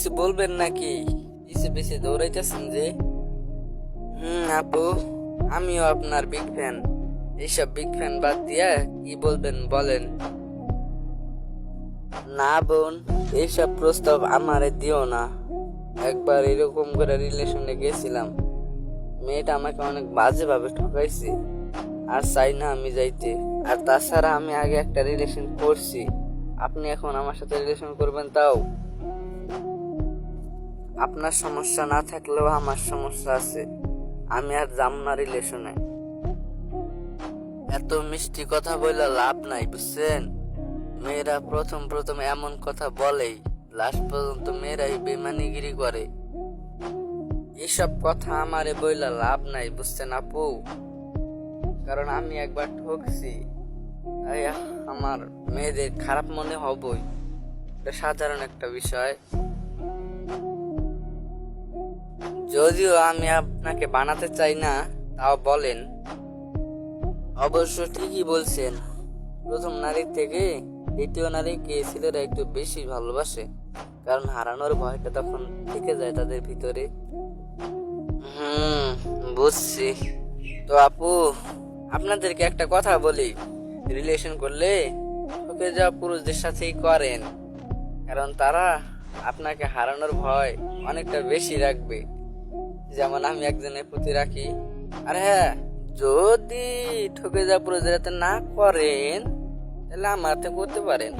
কিছু বলবেন নাকি? পিছে পিছে দৌড়াইতেছেন যে। আপু, আমিও আপনার বিগ ফ্যান। এইসব বিগ ফ্যান বাদ দিয়া কি বলবেন বলেন। না বোন, এইসব প্রস্তাব আমারে দিও না। একবার এরকম করে রিলেশনে গেছিলাম, মেয়েটা আমাকে অনেক বাজে ভাবে ঠকাইছে, আর চাই না আমি যাইতে। আর তাছাড়া আমি আগে একটা রিলেশন করছি, আপনি এখন আমার সাথে রিলেশন করবেন? তাও আপনার সমস্যা না থাকলেও আমার সমস্যা আছে, আমি আর যাব না রিলেশনে। এত মিষ্টি কথা বলে লাভ নাই, বুঝছেন? মেয়েরা প্রথম প্রথম এমন কথা বলেই, লাস্ট পর্যন্ত মেয়েরাই বেমানিগিরি করে। এসব কথা আমারে বইলা লাভ নাই, বুঝছেন আপু? কারণ আমি একবার ঠকছি, তাই আমার মেয়েদের খারাপ মনে হবই। এটা সাধারণ একটা বিষয়। যদিও আমি আপনাকে বানাতে চাই না, তাও বলেন। অবশ্য ঠিকই বলছেন, প্রথম নারীর থেকে দ্বিতীয় নারীকে ছেলেরা একটু বেশি ভালোবাসে, কারণ হারানোর ভয়টা তখন থেকে যায় তাদের ভিতরে। বুঝছি। তো আপু, আপনাদেরকে একটা কথা বলি, রিলেশন করলে ঠকে যাওয়া পুরুষদের সাথেই করেন, কারণ তারা আপনাকে হারানোর ভয় অনেকটা বেশি রাখবে, যেমন আমি একজনের প্রতি রাখি। আর হ্যাঁ, যদি ঠকে যাওয়া পুরুষদের না করেন, তাহলে আমাতে করতে পারেন।